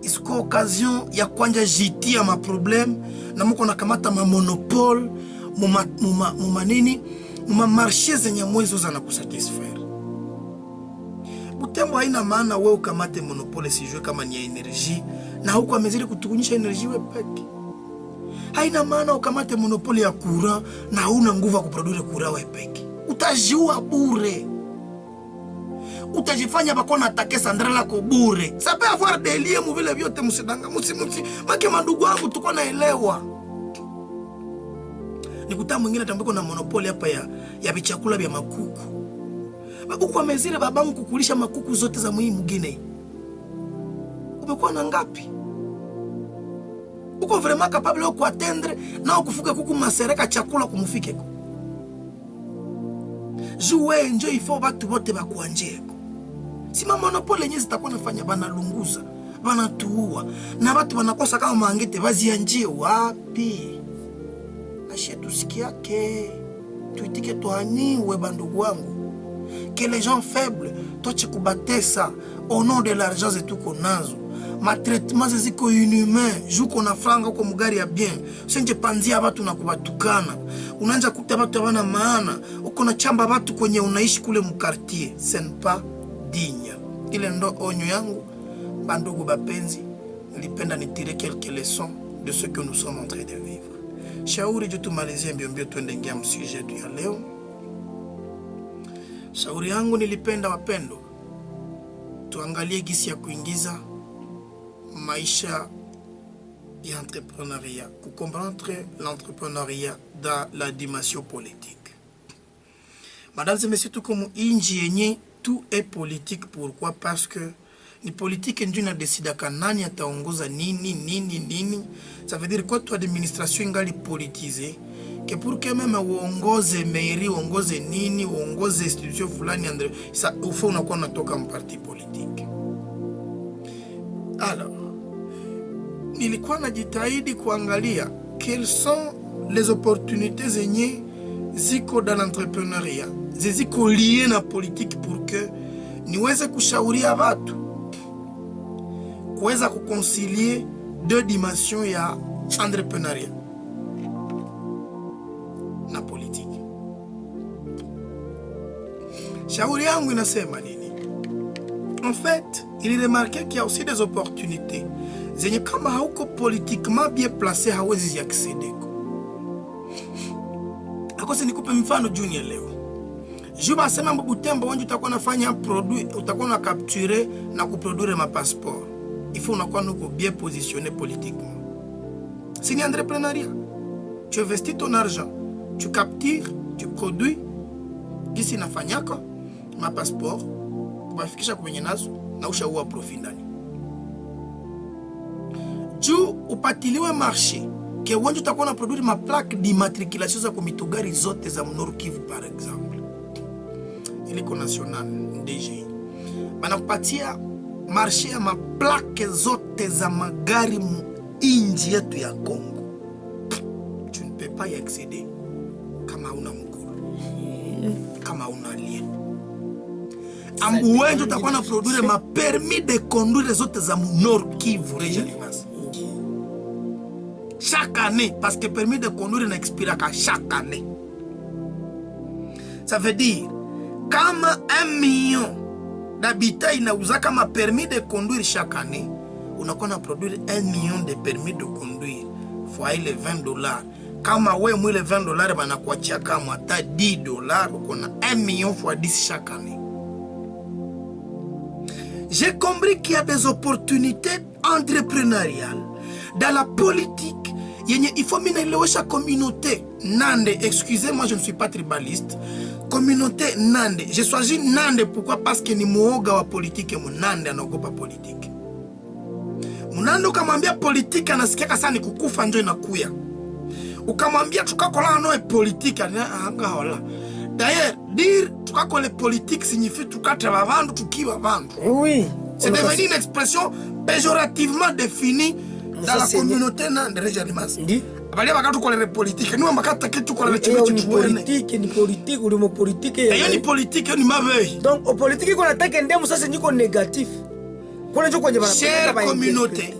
isiko occasion ya kwanja jitia ma problème na mko nakamata ma monopole muma nini muma marché zenye mwezo za kusatisfaire. Butembo haina maana wewe ukamate monopole sijue kama ni energie na huko amezidi kutukunyisha energie wewe peke. Haina maana ukamate monopole ya courant na huna nguvu ya kuproduce courant wewe peke. Utajiua bure. Utajifanya bako na atake Sandra lako bure. Ça peut avoir des liens mu vile vyote msidanga msimuti. Make mandugu wangu tuko naelewa. Nikuta mwingine tambiko na monopole hapa ya bichakula vya makuku. Uko amezile babangu kukulisha makuku zote za muhimu mwingine. Umekuwa na ngapi? Uko vraiment capable de kuatendre na kufuka kuku masereka chakula kumufike ko. Jouer njo ifo batu bote bakuanjeko. Sima monopole yenyewe zitakuwa nafanya bana lunguza, bana tuua na watu wanakosa kama mangete bazianjie wapi? Ashie tusikiake. Tuitike toaniwe bandugu wangu. Que les gens faibles toche kubatesa au nom de l'argent zetu konazo. ma traitement ziko inhumain juko na franga kwa mugari ya bien usenje panzia watu na kubatukana unaanza kuta watu hawana maana uko na chamba watu kwenye unaishi kule mkartier ce n'est pas digne. Ile ndo onyo yangu bandugu bapenzi, nilipenda nitire quelques leçons de ce que nous sommes en train de vivre. Shauri je tumalizie mbio tuende ngia msije tu ya leo. Shauri yangu nilipenda wapendo tuangalie gisi ya kuingiza maisha ya entrepreneuriat, pour comprendre l'entrepreneuriat dans la dimension politique. Mesdames et messieurs, tout comme inji tout est politique. Pourquoi? Parce que ni politique ndio inadesida kanani ataongoza nini. Ça veut dire quoi? Toi administration ingali politisée que pour que même uongoze mairie, uongoze nini, uongoze institution fulani andre ça il faut unakuwa unatoka parti politique. Alors nilikuwa najitahidi kuangalia quelles sont les opportunités zenye ziko dans l'entrepreneuriat, ziko liées na politique pour que niweze kushauria watu kuweza kuconcilier deux dimensions ya entrepreneuriat na politique. Shauri yangu inasema nini? En fait, il est remarqué qu'il y a aussi des opportunités zenye kama hauko politiquement bien placé hawezi ziacceder. Akose nikupe mfano junior leo. Juba sema Butembo wangu utakuwa nafanya produit, utakuwa na capturer na kuproduire ma passeport. Il faut unakuwa nuko bien positionné politiquement. C'est un entrepreneuriat. Tu investis ton argent, tu captures, tu produis. Gisi nafanyaka ma passeport kubafikisha kwenye nazo na ushaua profit ndani. Juu upatiliwe marché ke wangu utakuwa na produire ma plaque d'immatriculation za kumitugari zote za Nord Kivu par exemple. Iliko national DG. Banakupatia marché ya ma plaque zote za magari inji yetu ya Congo. Tu ne peux pas y accéder kama una mkulu, kama una lien. Ambuwenjo utakuwa na produire ma permis de conduire zote za Nord Kivu regionalement. Chaque année, parce que permis de conduire n'expire qu'à chaque année. Ça veut dire, comme 1 million d'habitants inauzaka kama permis de conduire chaque année, on a qu'on a produire 1 million de permis de conduire fois les $20. Kama we mwe les $20 banakuachia kama hata $10, on a 1 million fois 10 chaque année. J'ai compris qu'il y a des opportunités entrepreneuriales dans la politique. Il faut minelewesha communauté Nande. Excusez-moi, je ne suis pas tribaliste. Communauté Nande. J'ai choisi Nande pourquoi? Parce que ni muoga wa politique mu Nande anaogopa politique. Munande ukamwambia politique anasikia kasa ni kukufa njo inakuya. Ukamwambia tukakola no politique anga hola. D'ailleurs, dire tukakola politique signifie tukatra babandu tukiwa bandu. Oui. C'est devenu une expression péjorativement définie dans la communauté Nande regionalement. Abali bakatu kolere politique ni makata kitu kolere politique ni politique ou le politique et ni politique ni mabe. Donc au politique qu'on attaque ndemu sasa niko négatif. Kuna njo kwenye bana. Chère communauté,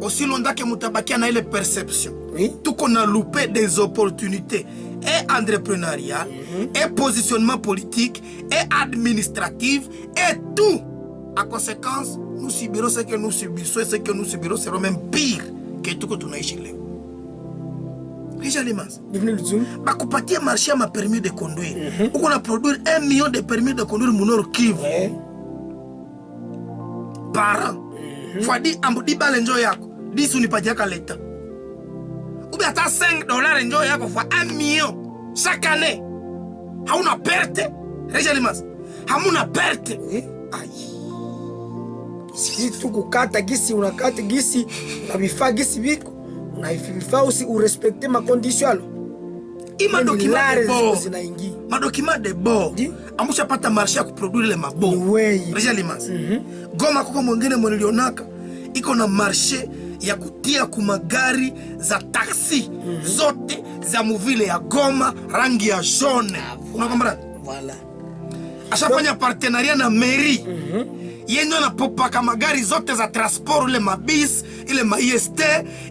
aussi longtemps que mutabakia na ile perception. Oui. Tout qu'on a loupé des opportunités et entrepreneurial et positionnement politique et administratif et tout. À conséquence, nous subirons ce que nous subissons et ce que nous subirons sera même pire que tout que tu n'as échoué. Régalement. Bakupatia marché m'a permis de conduire. On a produit 1 million de permis de conduire mon Nord Kivu par an. Faut dire ambudi balenjo yako 10 unipatiaka leta. Ou bien t'as $5 njo yako fois 1 million chaque année. Hauna perte. Régalement. Hamuna perte. Aïe. Si tu kukata gisi unakata gisi na vifaa gisi viko na vifaa usi urespecte ma condition. Ima document de bord. Ma document de bord. Amusha pata marché ya kuproduire le mabo. Régalement. Goma kuko mwingine mwenilionaka iko na marché ya kutia kumagari za taxi zote za muvile ya Goma rangi ya jaune. Unakombrana? Voilà. ashafanya partenariat na mairie yenye anapopaka magari zote za transport, ile mabis, ile ma IST,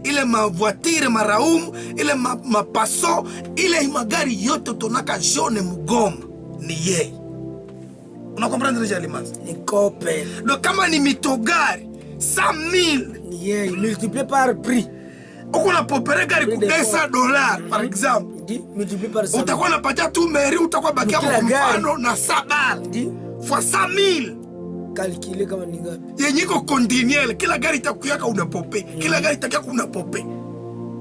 ile mavoitire maraum, ile mapaso, ile magari yote tonaka jaune Mugoma ni yeye. Unakomprendre déjà Limas? Ni kope. Donc kama ni mitogari 100,000 ni yeye multiplié par prix. Uko na popere gari ku $200 par exemple. Ndi multiplié par 100. Utakuwa unapatia tu mairie, utakuwa bakia kwa mfano na 100 Ndi fois 100,000. Calculer kama ni ngapi? Yenye iko continuel, kila gari itakuyaka unapope. Kila gari itakuyaka unapope.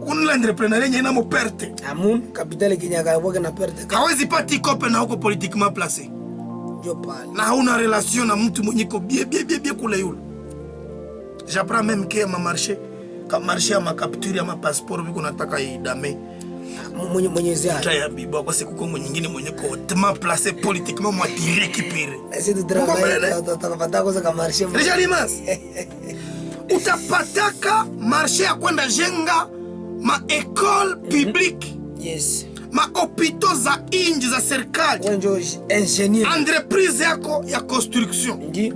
Kuna entrepreneur yenye ina moperte. Amun capital kinyaka kwa na perte. Hawezi pati kope na uko politiquement placé. Ndio pale. Na hauna relation na mtu mwenye ko bien kule yule. J'apprends même que ma marché, ka marché ya ma capture ya ma passeport biko nataka idame. Mwenyezi acha ya bibo kwa siku kongo nyingine mwenye ko hautement placé politiquement moi récupérer. C'est de travail utapata kwa kama marché. Déjà Limas. Utapataka marché ya kwenda jenga ma école publique. Yes. Ma hôpitaux za inji za serikali. Wenjo ingénieur. Entreprise yako ya construction. Ndi.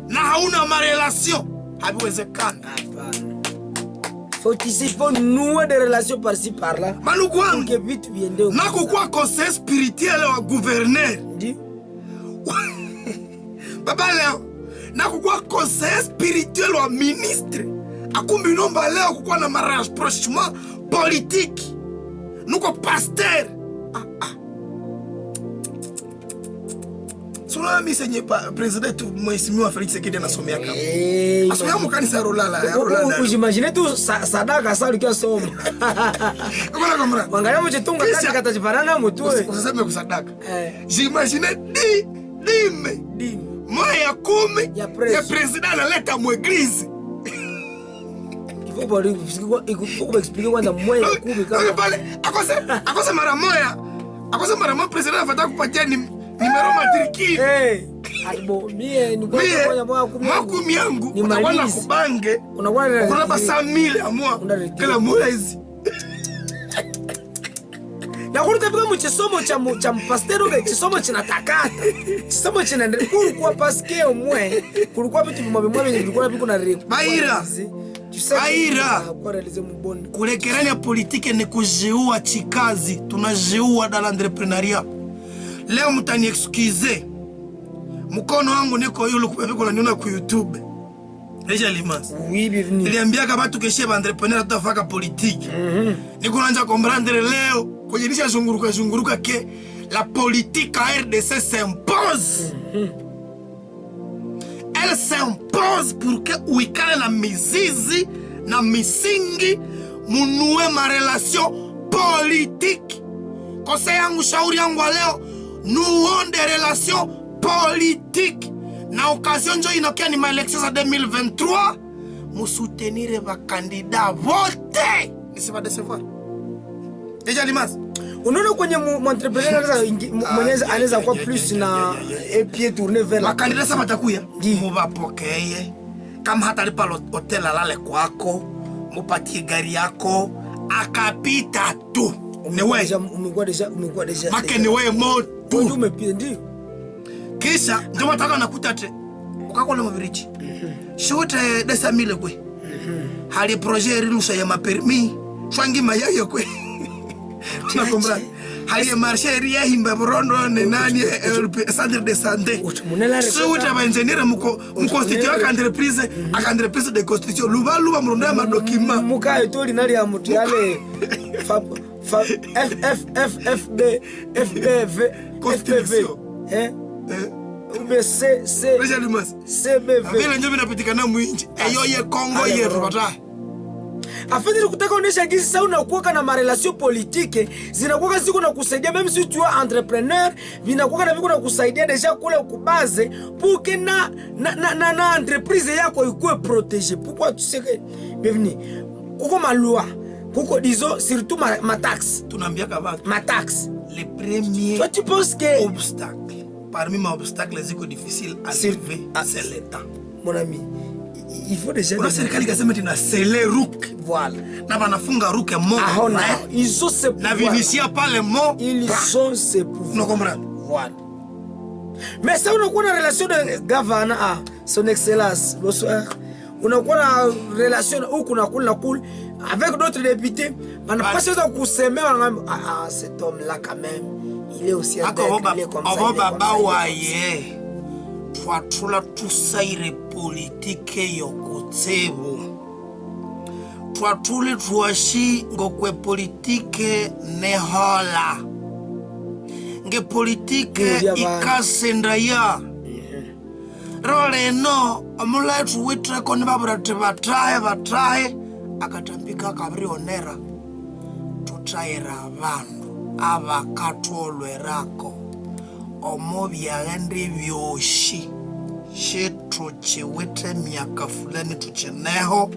Na hauna ma relation. Habiwezekana. Hapana. Faut nouer des relations par-ci par-là. Manugu wangu. Que vite viende. Na kukua conseil spirituel wa gouverneur. Ndi. Baba leo. Na kukua conseil spirituel wa ministre. Akumbi nomba leo kukua na rapprochement politique. Nuko pasteur. Suna mi senye president mheshimiwa Felix Tshisekedi anasomea kama. Asomea mkanisa rolala. Ujimagine tu sadaka sasa ukiwa somo. Kama kamera. Wangalia mchetunga kati katajifanana mtu wewe. Usiseme kusadaka. J'imagine dime. Moya 10 ya president analeta mu église. Il faut expliquer kwanza moya 10 kama. Pale akose mara moya. Akose mara moya president anataka kupatia numero matriki. Atibo mie ni kwa moya 10 yangu. Unakuwa kubange. Unakuwa na 100,000 amua. Kila mwezi. Na kuruka vika mchisomo cha mpastero ke chisomo chinatakata. Chisomo chinaendelea kulikuwa paske omwe. Kulikuwa vitu vimwe vilikuwa viko na reku. Baira. Kurekeranya politike ni kujiua chikazi. Tunajiua dans l'entrepreneuriat. Leo mtani excuse. Mkono wangu niko yule kupepeko naniona ku YouTube. Deja Limas. Oui, bienvenue. Niliambia kama tukeshe ba entrepreneur tutafaka politique. Niko naanza comprendre leo kwenye nisha zunguruka ke la politique à RDC s'impose. Elle s'impose pour que uikale na mizizi na misingi munue ma relation politique. Conseil yangu shauri yangu leo nous des relations politiques. Na occasion njo inokia ni ma élection za 2023 mu soutenir ba candidat vote. Nisi va décevoir. Déjà Limas. Unaona kwenye entrepreneur mwenyeza anaweza kuwa plus na pied tourné vers la candidat sasa batakuya. Mubapokeye. Kama hata lipa hotel alale kwako, mupatie gari yako, akapita tu. Ni wewe. Umekuwa deja. Make ni wewe moto. Ndio umepia ndio. Kisha ndio wataka nakuta te. Ukakona mabirichi. Shote 200,000 kwe. Hali projet rilusha ya mapermis. Shwangi mayayo kwe. Unakombra. Hali marché ria himba Burondo ne nani centre de santé. Shote ba engineer mu constituer ka entreprise, aka entreprise de construction. Luba mronda ma document. Mukayo to linali ya mutu yale. FBV. CBV. Vile ndio vinapitikana mwinji. Eyo ye Kongo yetu bata. Afadhali kutaka onesha gisi sasa unakuwa na marelation politique zinakuwa siku na kusaidia même si tu es entrepreneur vinakuwa na viko na kusaidia deja kule kubaze pour que na entreprise yako ikuwe protégée. Pourquoi tu sais que bienvenue uko ma loi kuko disons surtout ma taxe tunaambia kama ma taxe les premiers toi tu penses que obstacle parmi mes obstacles ziko difficile à lever c'est l'état mon ami. Il faut déjà la serikali kasema tina sele rouk voilà na banafunga rouk mo ils ont ce pouvoir na vinisia pale mo ils sont ce pouvoir no comprendre voilà Mais ça, on a une relation de Gavana à son excellence. Bonsoir. On a une relation où on a cool avec d'autres députés. On n'a pas besoin de s'aimer. Ah, cet homme-là, quand même, il est aussi un deck. Il est comme ça. Tout ça, il est politique et yokotsebo. Tout le tuashi ngokwe politique nehola. Nge politique ikasenda ya. Role no amula tuwitra koni babura bataye akatambika kabri onera tutayira abantu abakatolwe rako omobi agende byoshi shetu chiwite miaka fulani tucheneho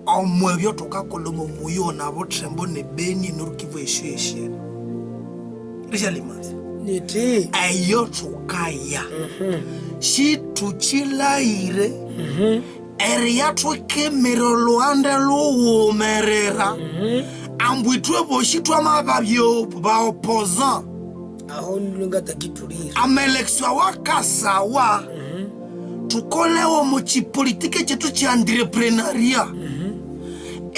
omwebyo tukakolomo muyo na botrembo ne beni nurukivu esheshi rishalimasi niti ayo tukaya shitu chilaire eria tukemero luande luwumerera ambwitwe boshitwa mababyo ba opposant aho nunga takitulira amelekswa wakasawa tukolewo mu chipolitike chetu cha entrepreneuria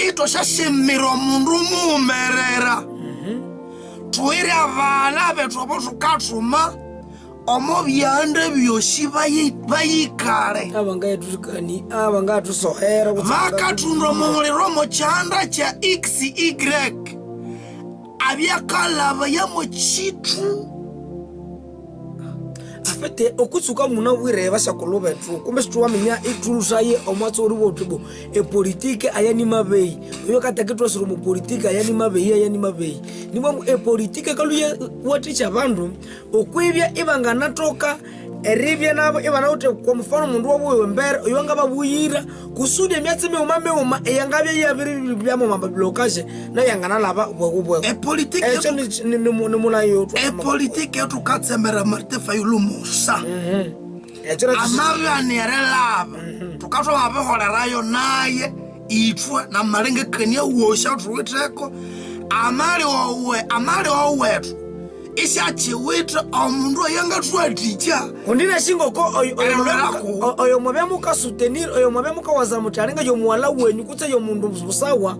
ito shashemero mundu mumerera tuire abana betu abotukatuma omobyande byoshi bayikare abanga tusohera vakatundwa mumuliro mu chanda cha XY abyakalaba ya mu chitu afete okutsuka muna wireba sakoloba tu kumbe situwa minya itulusaye omwatso uri botubo e politique ayani mabei yo katakitwa suru mu politique ayani mabei nimwe e politique kaluye waticha bandu okwibya ibanga natoka eribya nabo ibana ute kwa mfano mundu wabuwe mbere oyanga babuyira kusudi emyatsime umame eyangabya yabiri byamo mablokaje na yangana laba bwakubwe e politique ni muna yo e politique yo tukatsembera Martin Fayulu Musa amabya nerelaba tukatwa babeholerayo naye itwe na malenge kenya wosha tuwiteko amali owetu isha chiwitra omundu yanga twaticha undina shingoko oyo mwabe muka soutenir oyo mwabe muka waza mutarenga yo mwala wenyu kutse yo mundu busawa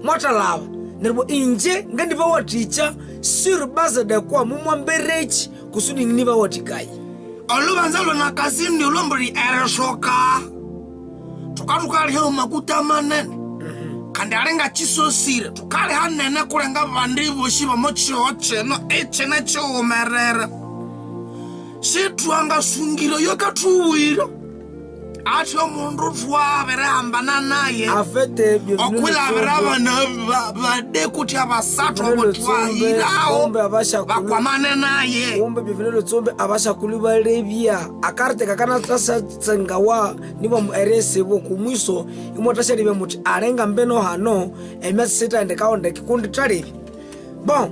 mwatalaba nerbo inje ngandi ba waticha sur base de quoi mumwamberechi kusudi nginiba watikai olubanzalo na kasindi ulombri ereshoka tukatukali ho makuta manene kandi arenga chisosire tukali hanene kurenga bandi boshiba mochoche no echena chomerera shitwanga sungiro yokatuwiro ati omundu twabere hambana naye afete okwila berabana bade kuti abasatu botwahiraho bakwamane naye ombe bivinelo tsombe abasha kulibalebya akarte kakana tasa tsengawa niba mu RS bo kumwiso imotasha libe muti arenga mbeno hano emesita ndekaonde kikundi tali bon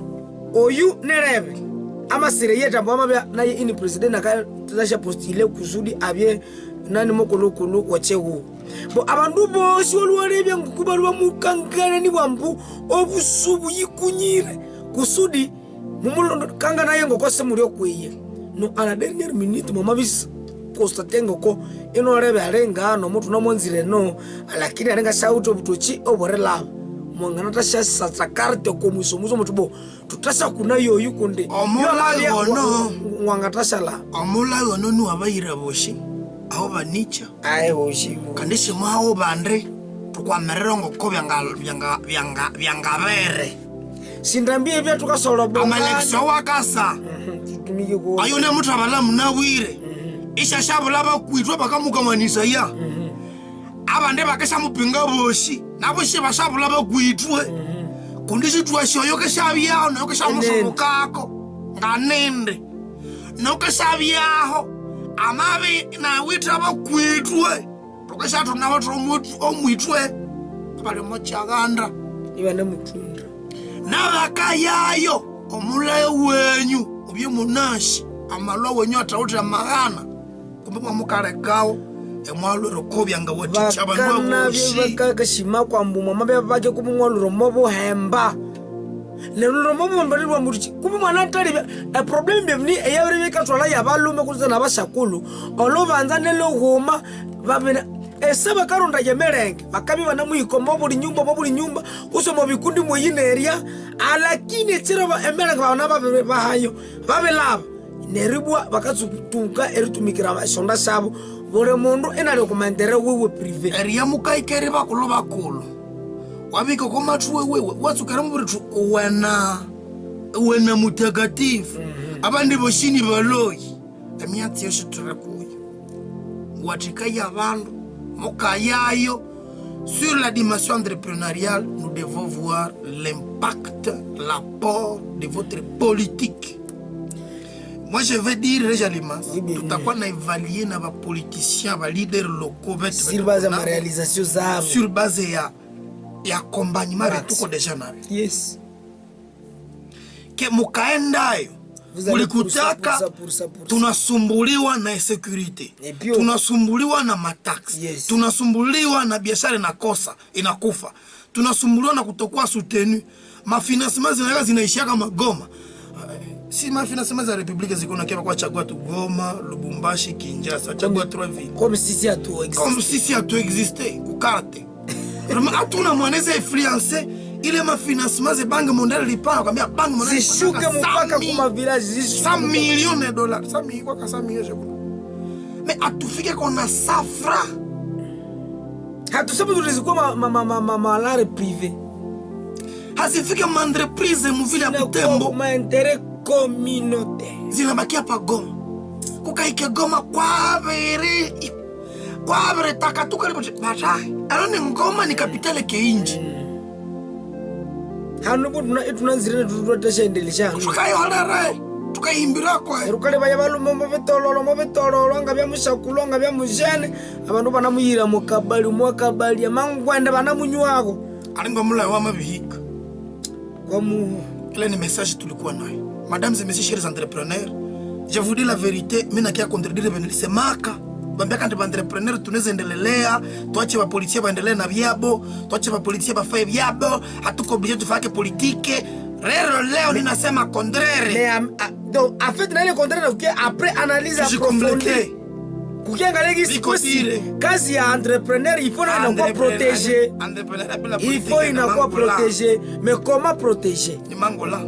oyu nerebe amasire yeta mbamabya naye ini president akatasha postile kusudi abye nani mokolokolo wachewu bo abandu bosi olwarebya ngukubalwa mukangana ni bwambu obusubu yikunyire kusudi mumulondo kanga naye ngokose muri okweye no ala dernière minute momabis kostatengo ko ino rebe arenga no mutu no monzire no lakini arenga shauto obutochi oborela mwangana tasha satsa carte ko muso mutu bo tutasa kuna yoyu kunde omula ono mwangatasha la omula ono nu abayira boshi aho banicha aye oshibu kandishe mwaho bande tukwamerero ngoko byangabere sindambie bya tukasolo bo amalekso wakasa tumike ko ayone mutu abala munawire isha shabula bakwitwa bakamukamanisa ya abande bakesha mupinga boshi naboshi bashabula bakwitwe kundishi twashoyo keshabyaho no keshamusubukako nganende no keshabyaho amabe na witra bakwitwe tukashatu na watu omwitwe abali mochaganda ibane mutunda nabakayayo omulayo wenyu obye munashi amalwa wenyu atawutra magana kumbe mukarekawo emwalo rokobya nga waticha abantu boshi bakaka shima kwa mbuma mabe bake kumungwalo mobo hemba le moment mbali wa murichi kuma mwana tali a problem bienveni e yabri ka tola ya balume kuzana bashakulu olovanza nelo goma babena esaba karonda ya merenge bakabi bana muyikomba buli nyumba usomo bikundi moyine area alakini tsira ba emerenge bana bahayo babelaba neribwa bakatsutuka eritumikira bashonda sabo bore mundu enale kumandere wewe privé area mukaikere bakolo bakolo wabiko komatu wewe watsukara muburitu wena mutagatifu abandi boshini baloyi emyatsi yoshitura kuyo watika yabandu mokayayo sur la dimension entrepreneuriale. Nous devons voir l'impact, l'apport de votre politique. Moi je vais dire réellement tout à quoi on a évalué na ba politiciens ba leaders locaux sur base de réalisation zabo sur base et accompagnement de tout déjà na yes ke mukaendayo mulikutaka tunasumbuliwa na security tunasumbuliwa na matax tunasumbuliwa na biashara inakufa tunasumbuliwa na kutokuwa soutenu mafinancement zinaishia kama Goma si mafinancement za Republika ziko na kwa chagua tu Goma Lubumbashi Kinshasa chagua 3 villes comme si si tu existait kukarte hatuna mwanaweza influencer ile mafinancement za Banque Mondiale lipana kwambia Banque Mondiale zishuke mpaka kuma village 100 millions de dollars 100 millions kwa 100 millions je crois mais atufike kona safra hatusabu tulizikuwa malare privé hasifike entreprise muvile ya Butembo ma intérêt communautaire zinabakia pa Goma kukaike Goma kwa bere takatuka lipo batai alone Ngoma ni kapitale ke inji hanu tunazirene tutoteshendelisha tukayo halare tukaimbira kwa rukale baya balumo mobetololo ngabya mushakulo ngabya mujene abantu banamuyira mukabali amangwanda banamunywako alingo mula wa mabihika kwa mu ile ni message tulikuwa nayo mesdames et messieurs chers entrepreneurs je vous dis la vérité mimi nakia contredire benilise maka bambia kandi ba entrepreneur tunaweza endelea tuache ba policier baendelee na byabo tuache ba policier bafaye byabo hatuko obligé tufake politique leo ninasema contraire mais donc en fait na ile contraire OK après analyse approfondie kukiangalia gisi kazi ya entrepreneur il faut na protéger il faut inakuwa protéger mais comment protéger ni mangola.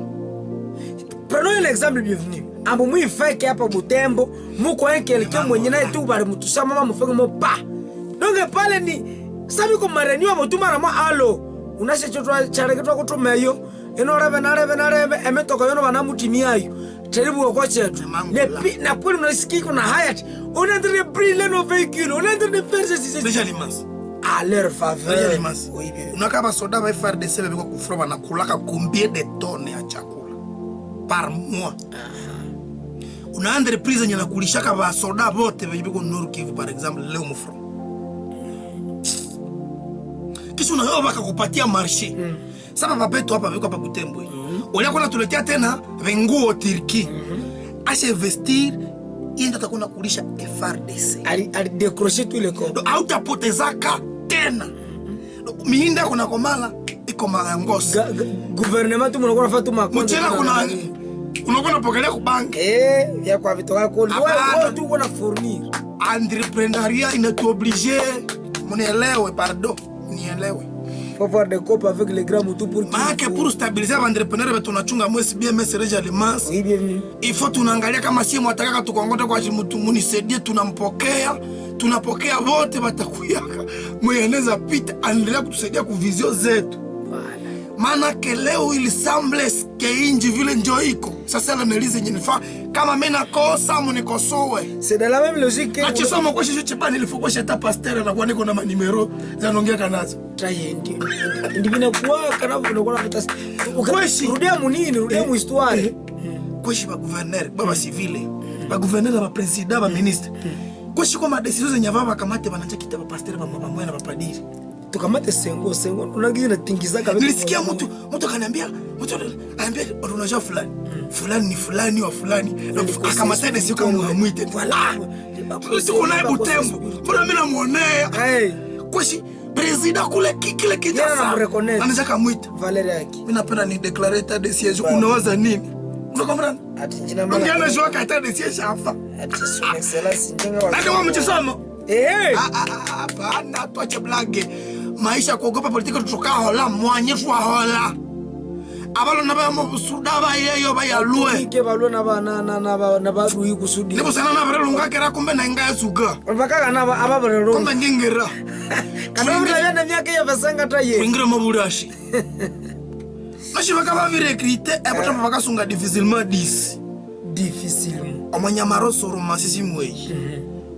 Prenons l'exemple bienvenu. Ambo mwi fake hapa Butembo, muko quelqu'un mwenye naye tu bari mutusha mama mufenge mo pa. Donc pale ni sabi ko marenyo mutuma na mo alo. Unashe chotwa chareke twa kutumeyo. Eno rebe na rebe emetoka yono bana mutimiayo. Teribu ko chetu. Na pole mnasiki kuna hayat. On est en train de brûler nos véhicules. On est en train de faire ceci. Déjà l'immense. À leur faveur. Oui bien. Unakaba soda ba FARDC beko kufroba na kulaka combien de tonnes ya chakula par mois. Una entreprise yenye nakulishaka ba soda bote beko Nord Kivu par exemple leo mfro. Kisha unayo baka kupatia marché. Sasa papeto hapa beko hapa Butembo. Olia kuna tuletea tena venguo Turki. Ache vestir yenda takuna kulisha FARDC. Ali décrocher tous les corps. Hautapotezaka tena. Miinda kuna komala iko marangosi. Gouvernement tu mnakuwa nafatu makonde. Mchela kuna unakuwa pokelea ku bank. Ya kwa vitoka kodi. Wewe tu uko na fournir. Entrepreneuriat inatuoblige. Mnielewe pardon. Nielewe. Faut voir des coupes avec les grands moutons pour que pour stabiliser l'entrepreneur beto tunachunga mwezi BMS Reja Limas. Oui bienvenue. Il faut tunaangalia kama si mwatakaka tukongote kwa mtu munisaidie tunampokea. Tunapokea wote batakuyaka. Mweneza pita endelea kutusaidia ku vision zetu. Maana ke leo ili semblance ke inji vile ndio iko. Sasa l'analyse yenye nifaa kama mimi nakosa munikosoe. C'est dans la même logique que achesoma kwa shisho chepani il faut kwa sheta pasteur na kwa niko na manimero zanaongea kanazo. Try ndivina kwa kana unakuwa unataka. Ukweshi rudia munini rudia mu histoire. Kweshi ba gouverneur baba civile. Ba gouverneur ba président ba ministre. Kweshi kwa madecision zenye baba kamate bananja kita ba pasteur ba mama mwana ba padiri. Tukamate sengo unagiza na tingizaka. Nilisikia mtu kananiambia anambia unajua fulani ni fulani wa fulani akamata decision kama muamwite. Voilà. Siko na Butembo. Mbona mimi namuonea? Kweshi president kule kile kijasa anataka muita Valeri yake. mimi napenda ni declare état de siège. Unawaza nini? Unakombrana? Ati njina mala. Ngiana jua ka état de siège hapa. Ati son excellence njenga wa. Ndio mwa mchisamo. Hapana tuache blage. Maisha kuogopa politiki tutoka hola mwanyefu wa hola. Abalo nabamo busuda bayeyo bayalue. Ike balo na baduyi kusudi. Nibo sana na bare lungakera kumbe na ngaya suga. Mpaka na ababare lo. Kumbe ngingera. Kana mtayana myaka ya basanga taye. Ngingera maburashi. Mashiva kama vile krite epata paka sunga difficilement 10. Difficilement. Amanyamaro soro masisi mwei.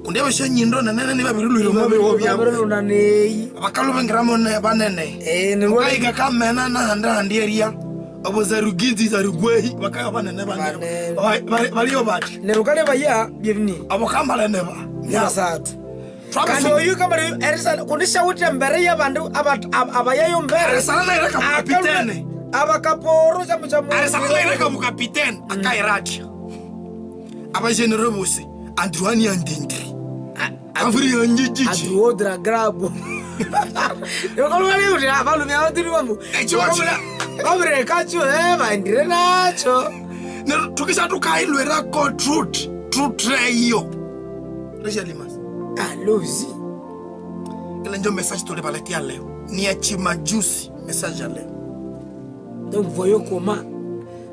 Kunde basha nyindo na nene babiruliro mabe wobya. Babiruliro nei. Bakalo bengramo na banene. Ngo Kaiga kamena na handa handieria. Abo zaruginzi zarugwehi bakaya banene banene. Baliyo bati. Ne rukale baya bienvenue. Abo kambale neba. Ya satu. Kandi oyu kama erisa kundisha uti mbere y'abantu abayayo mbere. Sana na ireka kapitene. Abakaporo chamuchamu. Sana na ireka mu kapitene akairacha. Aba general bose Andruani andindri. Avri yanjiji. Adrodra grabo. Yokolo wale uti abalu mya odiri wambu. Abre kacho bandire nacho. Ne tukisha tukailwera ko truth hiyo. Reja limas. Lozi. Ile ndio message tulipaletia leo. Ni ya chimajusi message ya leo. Donc voyons comment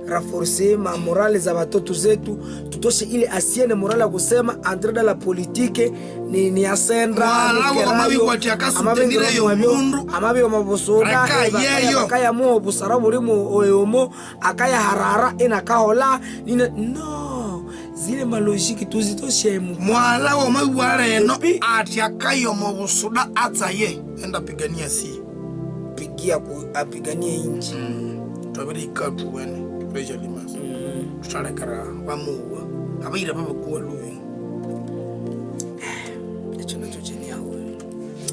renforcer ma morale za watoto zetu, tutoshe ile asiene morale ya kusema entrer dans la politique ni asendra amabi wa mabosoda akaya mo busara mulimo oyomo akaya harara ina kahola no zile malojiki tuzitoshe mwala wa maware no ati akayo mo busoda ataye enda pigania si pigia ku apiganie inji tabiri katu wene reja limas tutalekara bamuwa abaira baba kuwa luwi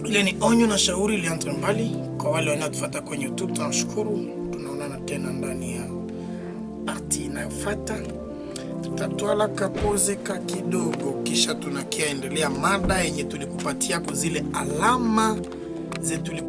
ile ni onyo na shauri ilianza mbali kwa wale wanatufuata kwenye YouTube. Tunashukuru, tunaonana tena ndani ya parti inayofuata. Tutatoa kapoze ka kidogo kisha tunakia endelea mada yenye tulikupatia kwa zile alama zetu.